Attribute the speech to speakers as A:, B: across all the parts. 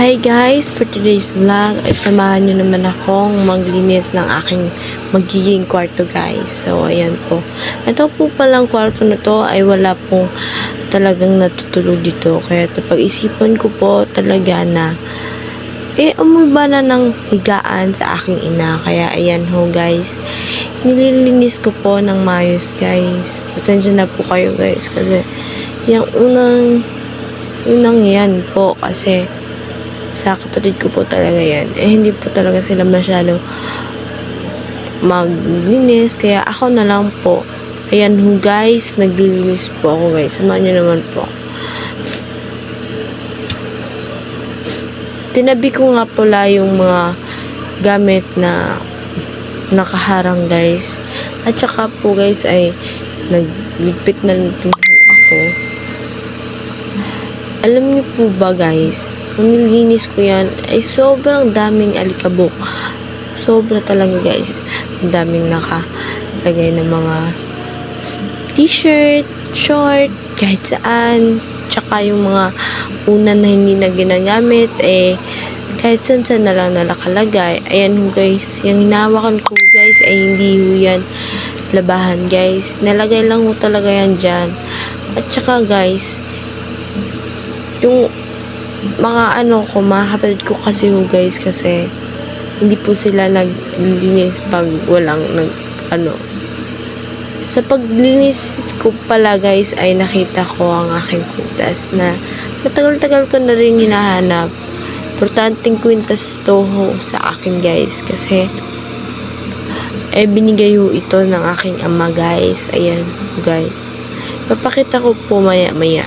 A: Hi guys! For today's vlog ay samahan nyo naman akong maglinis ng aking magiging kwarto guys. So ayan po. Ito po palang kwarto na to ay wala pong talagang natutulog dito. Kaya pag-isipan ko po talaga na amoy ba na ng higaan sa aking ina. Kaya ayan ho guys. Nililinis ko po ng mayos guys. Pasensya na po kayo guys kasi yung unang yan po kasi sa kapatid ko po talaga yan. Hindi po talaga sila masyado maglinis. Kaya ako na lang po. Ayan ho guys. Naglilinis po ako guys. Samahan nyo naman po. Tinabi ko nga pala yung mga gamit na nakaharang guys. At saka po guys ay nagligpit na rin po ako. Alam niyo po ba guys, ang nilinis ko yan ay sobrang daming alikabok. Sobra talaga guys. Ang daming nakalagay ng mga t-shirt, short, kahit saan. Tsaka yung mga unan na hindi na ginagamit, kahit saan na lang nakalagay. Ayan ho guys, yung hinawakan ko guys ay hindi ho yan labahan guys. Nalagay lang ho talaga yan dyan. At saka guys, yung mga mga kapatid ko kasi ho guys, kasi hindi po sila naglinis pag walang sa paglinis ko pala guys ay nakita ko ang aking kwintas na matagal-tagal ko na rin hinahanap. Importanteng kwintas to ho sa akin guys kasi binigay ho ito ng aking ama guys. Ayan guys, papakita ko po maya-maya.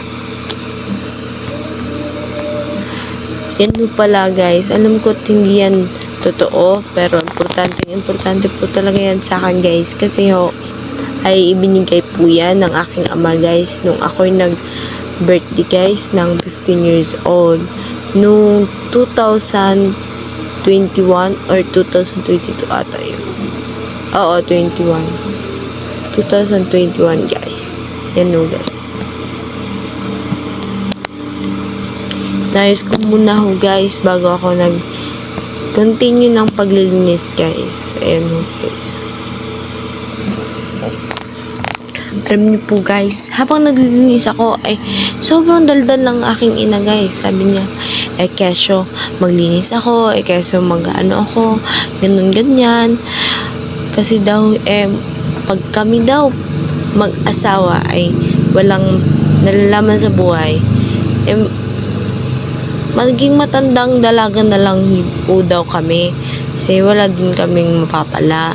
A: Yan po pala guys. Alam ko hindi yan totoo. Pero importante po talaga yan sa akin guys. Kasi ay ibinigay po yan ng aking ama guys. Nung ako'y nag-birthday guys ng 15 years old. Nung 2021 or 2022 ata yun. Oo, 2021 guys. Yan o guys. Nayos ko muna ho guys bago ako nag-continue ng paglilinis guys. Ayan ho guys. Alam niyo po guys, habang naglilinis ako ay sobrang daldal ng aking ina guys. Sabi niya, kesyo maglinis ako, kesyo ako, ganun ganyan. Kasi daw pag kami daw mag-asawa ay walang nalalaman sa buhay, magiging matandang dalaga na lang po daw kami. Kasi wala din kaming mapapala.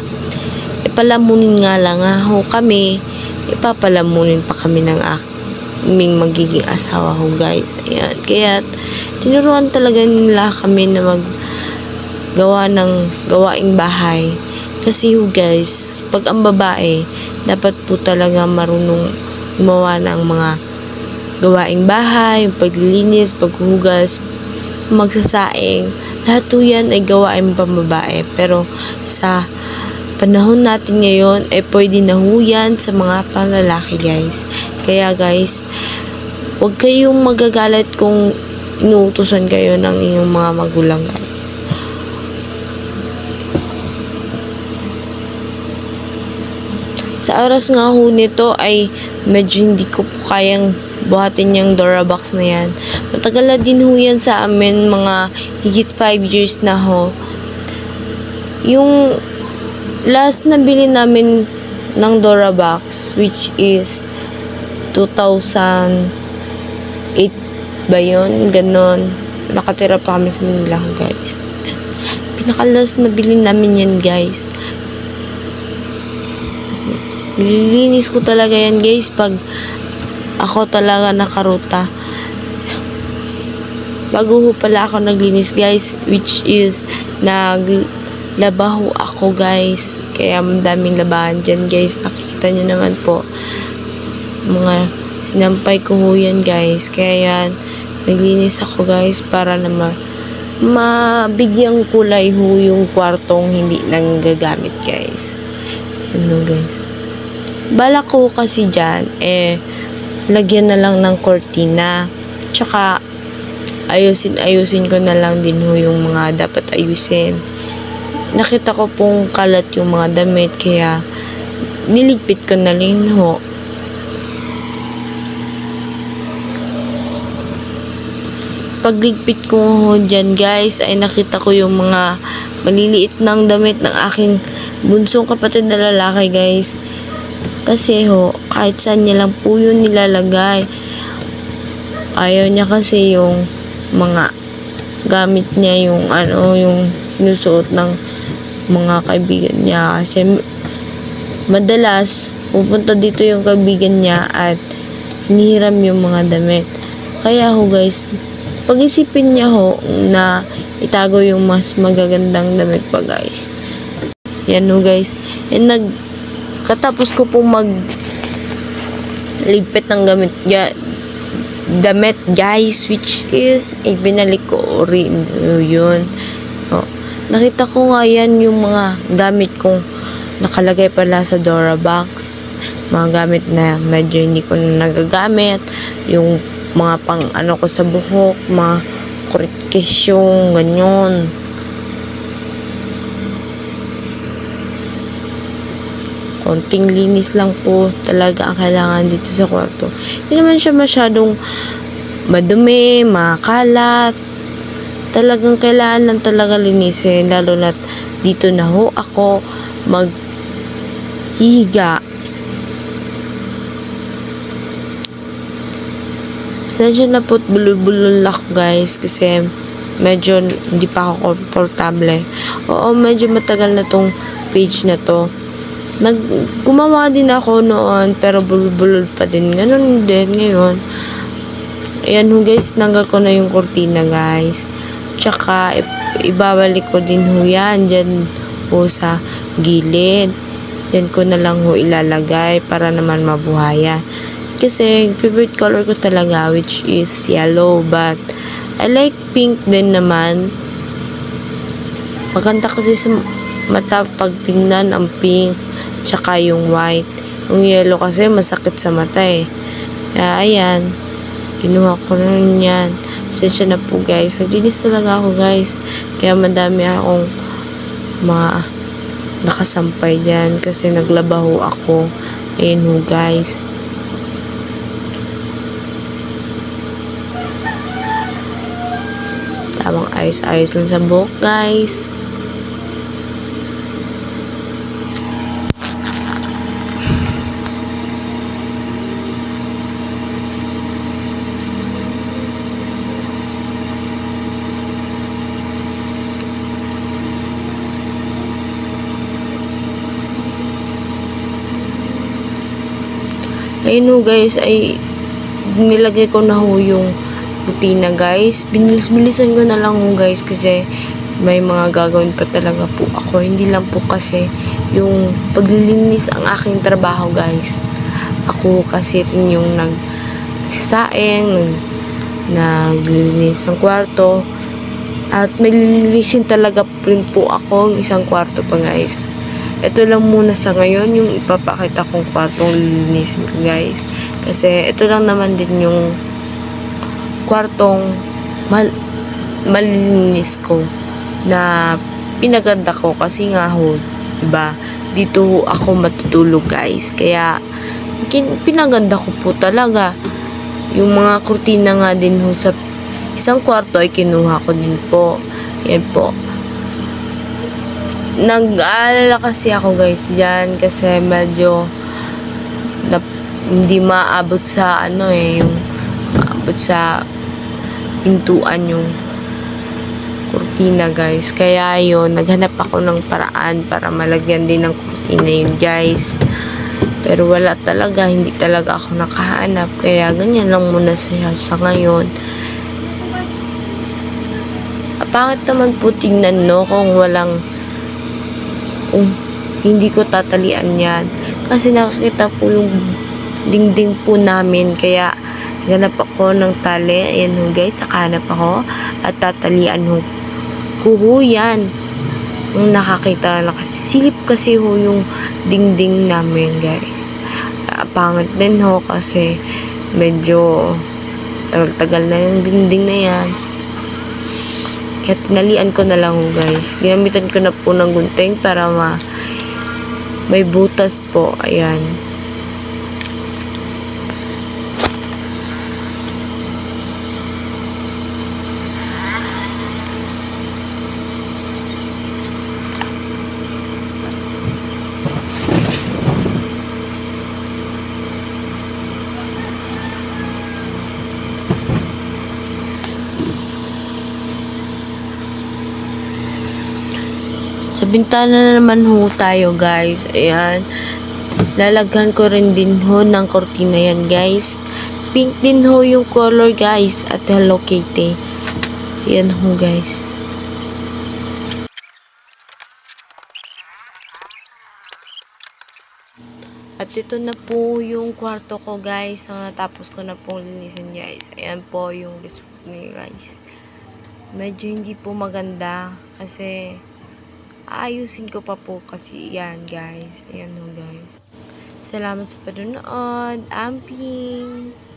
A: Palamunin nga lang ho kami. Ipapalamunin pa kami ng aming magiging asawa ho guys. Ayan. Kaya tinuruan talaga nila kami na maggawa ng gawaing bahay. Kasi ho guys, pag ang babae, dapat po talaga marunong gumawa ng mga gawaing bahay, paglilinis, paghugas, magsasaing. Lahat po yan ay gawain pambabae. Pero sa panahon natin ngayon ay pwede na ho yan sa mga panlalaki guys. Kaya guys, huwag kayong magagalit kung inuutusan kayo ng inyong mga magulang guys. Sa oras nga ho nito ay medyo hindi ko po kayang buhatin yung Durabox na yan. Matagal na din ho yan sa amin, mga higit 5 years na ho. Yung last na bili namin ng Durabox, which is 2008 ba yun? Ganon. Nakatira pa kami sa Manila guys. Pinaka-last na bili namin yan guys. Nililinis ko talaga yan guys pag ako talaga nakaruta. Bago ho pala ako naglinis guys, which is naglabaho ako guys. Kaya daming labahan dyan guys. Nakikita nyo naman po. Mga sinampay ko ho yan guys. Kaya yan, naglinis ako guys para na mabigyang kulay ho yung kwartong hindi nang gagamit guys. Ano guys. Balak ko kasi dyan, lagyan na lang ng kortina. Tsaka, ayusin ko na lang din ho yung mga dapat ayusin. Nakita ko pong kalat yung mga damit, kaya niligpit ko na rin ho. Pagligpit ko ho dyan guys, ay nakita ko yung mga maliliit ng damit ng aking bunsong kapatid na lalaki guys. Kasi ho, kahit saan niya lang po yun nilalagay. Ayaw niya kasi yung mga gamit niya, yung yung sinusuot ng mga kaibigan niya. Kasi madalas pupunta dito yung kaibigan niya at hinihiram yung mga damit. Kaya ho guys, pag-isipin niya ho na itago yung mas magagandang damit pa guys. Yan ho guys. And katapos ko pong ligpit ng damit guys, which is ibinalik ko rin yun. Nakita ko nga yan yung mga gamit kong nakalagay pala sa Dora box. Mga gamit na medyo hindi ko na nagagamit. Yung mga pang ko sa buhok, mga kuritkesyon, ganyan. Konting linis lang po talaga ang kailangan dito sa kwarto. Hindi naman siya masyadong madumi, makalat. Talagang kailangan lang talaga linisin, lalo na dito na ho ako maghihiga. Pasensya na po't bulol-bulol ako guys, kasi medyo hindi pa ako komportable. Oo, medyo matagal na tong page na to. Gumawa din ako noon, pero bulol-bulol pa din. Ganun din ngayon. Ayan ho guys, tanggal ko na yung kurtina guys. Tsaka ibabalik ko din ho yan dyan ho sa gilid. Yan ko na lang ho ilalagay para naman mabuhayan. Kasi favorite color ko talaga, which is yellow, but I like pink din naman. Maganda kasi sa mata pag tingnan ang pink tsaka yung white. Yung yellow kasi masakit sa mata eh. Kaya ayan, kinuha ko na rin yan. Pasensya na po guys, naglinis talaga ako guys, kaya madami akong mga nakasampay dyan kasi naglaba ho ako. Ayan ho guys. Tamang ayos-ayos lang sa buhok guys. Ayun ho guys, ay nilagay ko na ho yung rutina guys. Bilisan ko na lang ho guys, kasi may mga gagawin pa talaga po ako. Hindi lang po kasi yung paglilinis ang aking trabaho guys. Ako kasi rin yung nagsasaing, naglilinis ng kwarto. At may lilinisin talaga rin po ako ng isang kwarto pa guys. Ito lang muna sa ngayon yung ipapakita kong kwartong lilinisin ko guys. Kasi ito lang naman din yung kwartong malinis ko na pinaganda ko, kasi nga ho, diba, dito ako matutulog guys. Kaya pinaganda ko po talaga. Yung mga kurtina nga din ho sa isang kwarto ay kinuha ko din po. Yan po. Nag-aalala kasi ako guys dyan, kasi medyo hindi maabot sa yung maabot sa pintuan yung kurtina guys. Kaya yun, naghanap ako ng paraan para malagyan din ng kurtina yun guys. Pero wala talaga, hindi talaga ako nakahanap. Kaya ganyan lang muna siya sa ngayon. Pangit naman po tingnan no, kung walang hindi ko tatalian yan. Kasi nakakita po yung dingding po namin. Kaya ganap ako ng tali. Ayan ho guys, nakahanap ako. At tatalian ho. Kuho yan. Yung nakakita, nakasilip kasi ho yung dingding namin guys. Pangit din ho kasi medyo tagal-tagal na yung dingding na yan. Kaya tinalian ko na lang ho guys. Ginamitan ko na po ng gunting para may butas po. Ayan. Sa bintana na naman ho tayo guys. Ayan. Lalaghan ko rin din ho ng kortina yan guys. Pink din ho yung color guys. At Hello Kitty. Ayan ho guys. At ito na po yung kwarto ko guys. Natapos ko na pong linisin guys. Ayan po yung result niya guys. Medyo hindi po maganda. Kasi aayusin ko pa po kasi yan guys. Ayan ho guys. Salamat sa panonood. Amping!